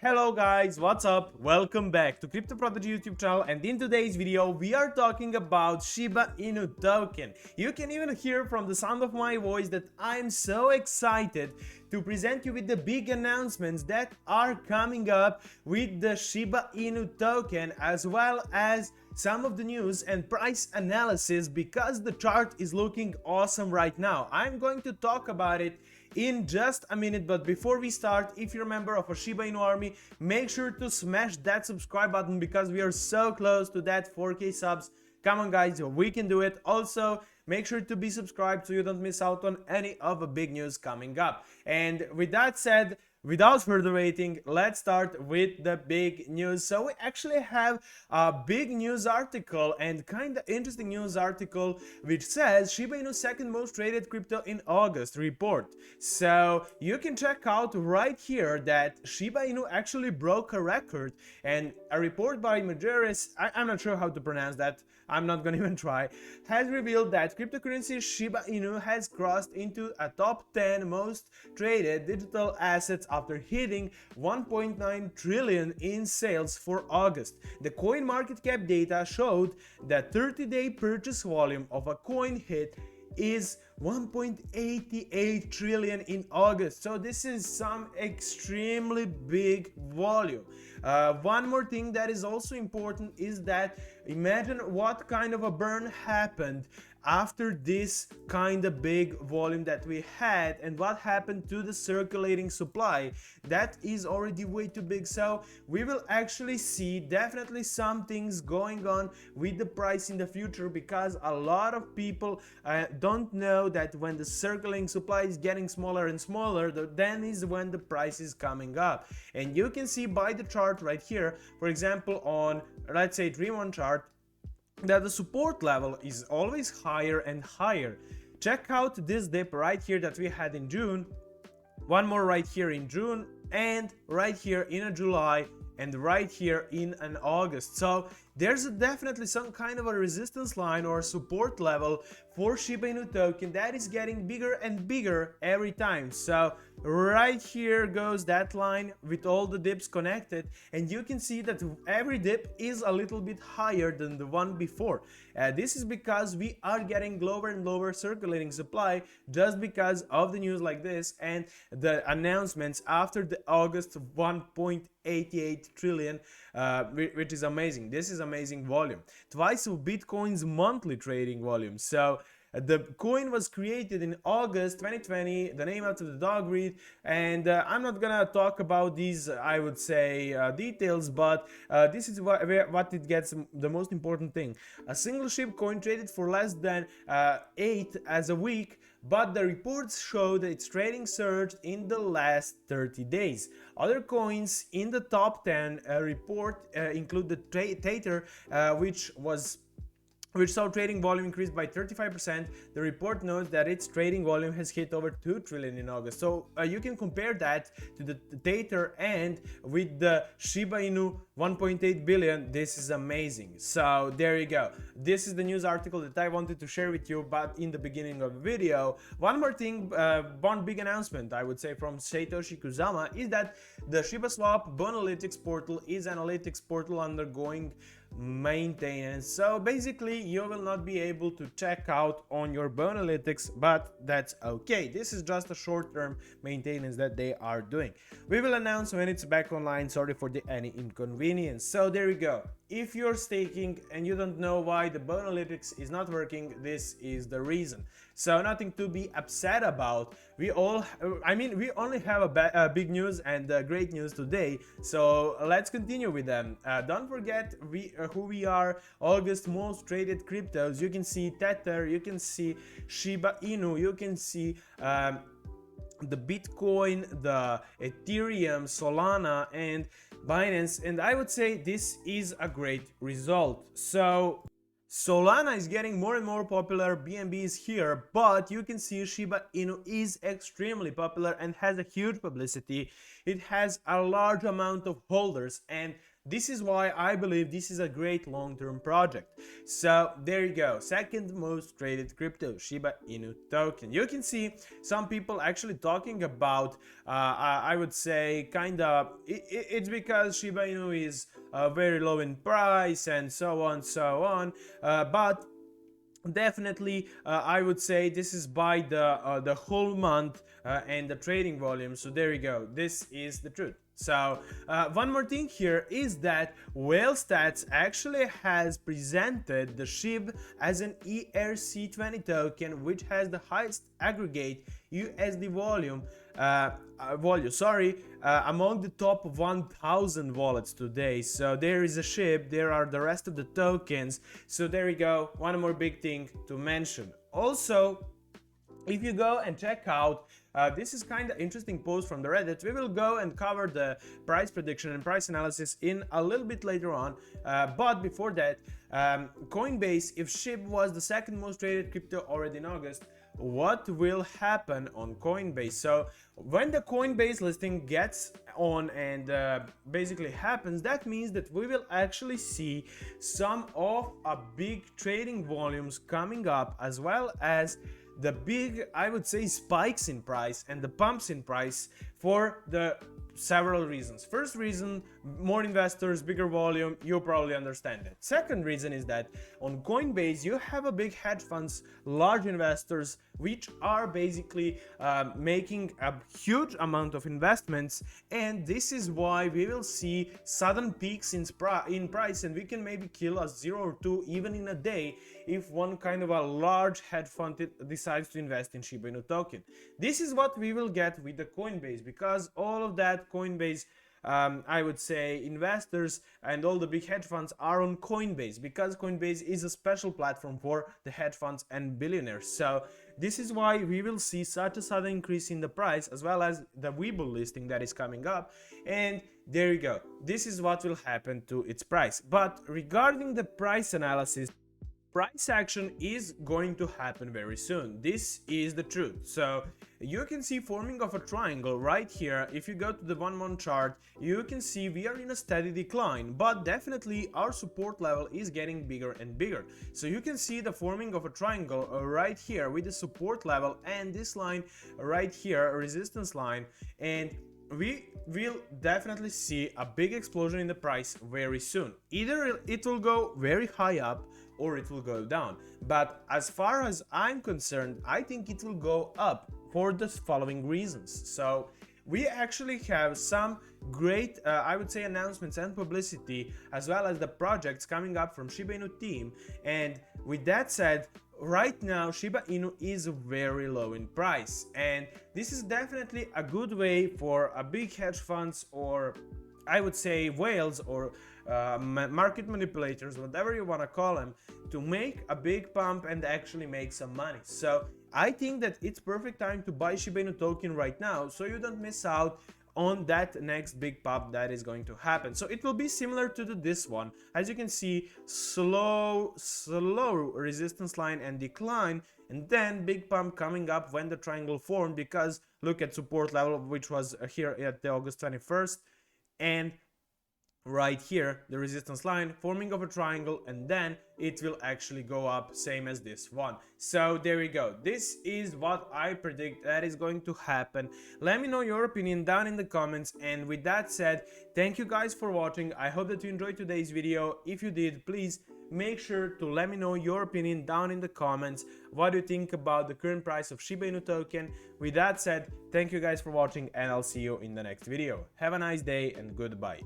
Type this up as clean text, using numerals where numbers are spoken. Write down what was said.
Hello guys, what's up? Welcome back to Crypto Prodigy YouTube channel, and in today's video we are talking about Shiba Inu token. You can even hear from the sound of my voice that I'm so excited to present you with the big announcements that are coming up with the Shiba Inu token, as well as some of the news and price analysis, because the chart is looking awesome right now. I'm going to talk about it in just a minute, but before we start, if you're a member of a Shiba Inu army, make sure to smash that subscribe button because we are so close to that 4K subs. Come on guys, we can do it. Also, make sure to be subscribed so you don't miss out on any of the big news coming up. And with that said, without further waiting, let's start with the big news. So we actually have a big news article, and kind of interesting news article, which says Shiba Inu second most traded crypto in August report. So you can check out right here that Shiba Inu actually broke a record, and a report by Majoris, I'm not sure how to pronounce that, I'm not gonna even try, has revealed that cryptocurrency Shiba Inu has crossed into a top 10 most traded digital assets after hitting 1.9 trillion in sales for August. The coin market cap data showed that 30-day purchase volume of a coin hit is 1.88 trillion in August. So this is some extremely big volume. One more thing that is also important is that imagine what kind of a burn happened after this kind of big volume that we had, and what happened to the circulating supply. That is already way too big. So we will actually see definitely some things going on with the price in the future, because a lot of people don't know that when the circulating supply is getting smaller and smaller, then is when the price is coming up. And you can see by the chart right here, for example, on let's say 3-1 chart, that the support level is always higher and higher. Check out this dip right here that we had in June, one more right here in June, and right here in July, and right here in an August. So there's definitely some kind of a resistance line or support level for Shiba Inu token that is getting bigger and bigger every time. So right here goes that line with all the dips connected, and you can see that every dip is a little bit higher than the one before. This is because we are getting lower and lower circulating supply just because of the news like this and the announcements after the August 1.88 trillion, which is amazing. This is amazing volume, twice of Bitcoin's monthly trading volume. So the coin was created in August 2020, the name after the dog breed, and I'm not gonna talk about these, I would say, details, but this is what it gets the most important thing. A single SHIB coin traded for less than 8 as a week, but the reports show that its trading surged in the last 30 days. Other coins in the top 10 report include the Tether, which saw trading volume increase by 35%. The report notes that its trading volume has hit over 2 trillion in August. So you can compare that to the Tether, and with the Shiba Inu 1.8 billion, this is amazing. So there you go. This is the news article that I wanted to share with you, but in the beginning of the video. One more thing, one big announcement, I would say, from Satoshi Kusama is that the shibaswap Analytics portal is analytics portal undergoing maintenance. So basically you will not be able to check out on your analytics, but that's okay. This is just a short-term maintenance that they are doing. We will announce when it's back online. Sorry for any inconvenience. So there you go. If you're staking and you don't know why the analytics is not working, this is the reason. So nothing to be upset about. We only have a big news and great news today. So let's continue with them. Don't forget who we are. August most traded cryptos. You can see Tether, you can see Shiba Inu, you can see the Bitcoin, the Ethereum, Solana, and Binance, and I would say this is a great result. So Solana is getting more and more popular, BNB is here, but you can see Shiba Inu is extremely popular and has a huge publicity. It has a large amount of holders, and This is why I believe this is a great long-term project. So there you go, second most traded crypto, Shiba Inu token. You can see some people actually talking about, I would say, kind of, it's because Shiba Inu is very low in price and so on, but definitely I would say this is by the whole month and the trading volume. So there you go, this is the truth. So one more thing here is that Whale Stats actually has presented the SHIB as an ERC20 token, which has the highest aggregate USD volume among the top 1000 wallets today. So there is a SHIB, there are the rest of the tokens. So there you go, one more big thing to mention. Also, if you go and check out, this is kind of interesting post from the Reddit. We will go and cover the price prediction and price analysis in a little bit later on. But before that, Coinbase, if SHIB was the second most traded crypto already in August, what will happen on Coinbase? So when the Coinbase listing gets on and basically happens, that means that we will actually see some of a big trading volumes coming up, as well as the big, I would say, spikes in price and the pumps in price for the several reasons. First reason, more investors, bigger volume, you probably understand it. Second reason is that on Coinbase you have a big hedge funds, large investors, which are basically making a huge amount of investments, and this is why we will see sudden peaks in price, and we can maybe kill a 0 or 2 even in a day if one kind of a large hedge fund decides to invest in Shiba Inu token. This is what we will get with the Coinbase, because all of that Coinbase, I would say, investors and all the big hedge funds are on Coinbase, because Coinbase is a special platform for the hedge funds and billionaires. So this is why we will see such a sudden increase in the price, as well as the Webull listing that is coming up. And there you go, this is what will happen to its price. But regarding the price analysis, price action is going to happen very soon. This is the truth. So you can see forming of a triangle right here. If you go to the 1 month chart, you can see we are in a steady decline, but definitely our support level is getting bigger and bigger. So you can see the forming of a triangle right here with the support level and this line right here, a resistance line, and we will definitely see a big explosion in the price very soon. Either it will go very high up or it will go down. But as far as I'm concerned, I think it will go up for the following reasons. So we actually have some great, I would say, announcements and publicity, as well as the projects coming up from Shiba Inu team. And with that said, right now Shiba Inu is very low in price, and this is definitely a good way for a big hedge funds, or I would say whales, or market manipulators, whatever you want to call them, to make a big pump and actually make some money. So I think that it's perfect time to buy Shiba Inu token right now, so you don't miss out on that next big pump that is going to happen. So it will be similar to this one. As you can see, slow resistance line and decline, and then big pump coming up when the triangle formed, because look at support level, which was here at the August 21st, and right here the resistance line forming of a triangle, and then it will actually go up, same as this one. So there you go, this is what I predict that is going to happen. Let me know your opinion down in the comments, and with that said, thank you guys for watching. I hope that you enjoyed today's video. If you did, please make sure to let me know your opinion down in the comments. What do you think about the current price of Shiba Inu token? With that said, thank you guys for watching, and I'll see you in the next video. Have a nice day and goodbye.